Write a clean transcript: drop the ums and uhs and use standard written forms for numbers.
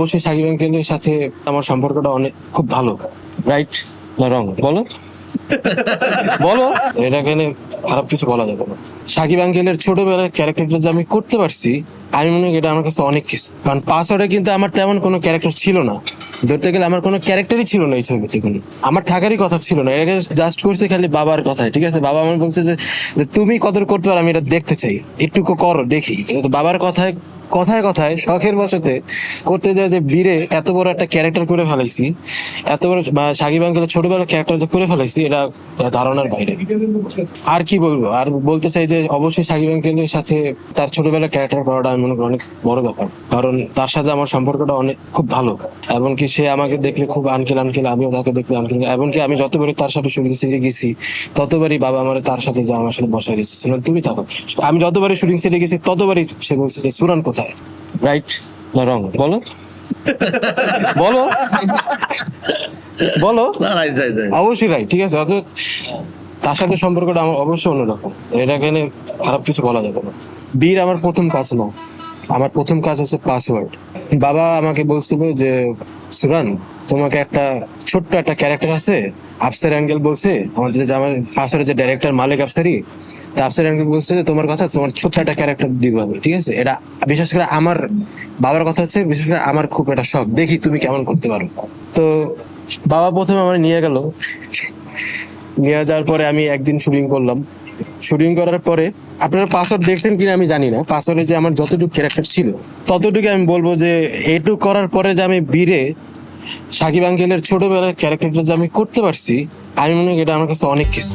অবশ্যই সাকিব আঙ্কেলের সাথে আমার সম্পর্কটা অনেক খুব ভালো। রাইট না রং বলো? বলো, এটা এখানে খারাপ কিছু বলা যাবে না। সাকিব আঙ্কেলের ছোটবেলার ক্যারেক্টারটা যে আমি করতে পারছি, আমি মনে করি এটা আমার কাছে অনেক কিছু। কারণ পাসওয়ার্ডে কিন্তু আমার তেমন কোনো ক্যারেক্টার ছিল না, ধরতে গেলে আমার কোনো ক্যারেক্টারই ছিল না এই ছবিতে, কোনো আমার থাকারই কথা ছিল না। এটা জাস্ট করছে খালি বাবার কথায়, ঠিক আছে? বাবা আমার বলছে যে যে তুমি কত করতে পারো আমি এটা দেখতে চাই, একটুকু করো দেখি। তো বাবার কথায় কথায় কথায় শখের বশতে করতে যায় যে বীরে এত বড় একটা ক্যারেক্টার করে ফেলাইছি, এত বড় সাকিব আঙ্কেলের ছোটবেলার ক্যারেক্টার করে ফেলাইছি, এটা ধারণার বাইরে। আর কি বলবো, আর বলতে চাই যে অবশ্যই সাকিব আঙ্কেলের সাথে তার ছোটবেলার ক্যারেক্টার করাটা আমি মনে করি অনেক বড় ব্যাপার। কারণ তার সাথে আমার সম্পর্কটা অনেক খুব ভালো। এমনকি সে আমাকে দেখলে খুব আঙ্কেল আঙ্কেল, আমিও তাকে দেখলে আঙ্কেল। এমনকি আমি যতবারই তার সাথে শুটিং সিটে গেছি ততবারই বাবা আমার তার সাথে যা আমার সাথে বসায় গেছে, সুনান তুমি থাকো। আমি যতবারই শুটিং সিটে গেছি ততবারই সে বলছে যে সুনান কোথায়। রাইট না রং বলো? বলো, বলো। না রাইট রাইট রাইট অবশ্যই রাইট, ঠিক আছে। অর্থাৎ তার সাথে সম্পর্কটা আমার অবশ্যই অন্যরকম, এটা এখানে খারাপ কিছু বলা যাবে না। বীর আমার প্রথম কাজ না, আমার প্রথম কাজ হচ্ছে পাসওয়ার্ড। বাবা আমাকে বলছিল যে সুরান, তোমাকে একটা ছোট্ট একটা ক্যারেক্টার আছে, আফসার অ্যাঙ্গেল বলছে আমাদের যে আমার পাসওয়ার্ডের যে ডাইরেক্টর মালিক আফসারি, তা আফসার অ্যাঙ্গেল বলছে যে তোমার কথা, তোমার ছোট্ট একটা ক্যারেক্টার দিব আমি, ঠিক আছে? এটা বিশেষ করে আমার বাবার কথা হচ্ছে, বিশেষ করে আমার খুব একটা শখ, দেখি তুমি কেমন করতে পারো। তো বাবা প্রথমে আমার নিয়ে গেল, নিয়ে যাওয়ার পরে আমি একদিন শুটিং করলাম। শুটিং করার পরে আপনারা পাসওয়ার্ড দেখছেন কিনা আমি জানি না, পাসওয়ার্ডে যে আমার যতটুকু ক্যারেক্টার ছিল ততটুকু আমি বলবো যে এইটুকু করার পরে যে আমি বীরে সাকিব আঙ্কেলের ছোটবেলার ক্যারেক্টারটা যে আমি করতে পারছি, আমি মনে করি এটা আমার কাছে অনেক কিছু।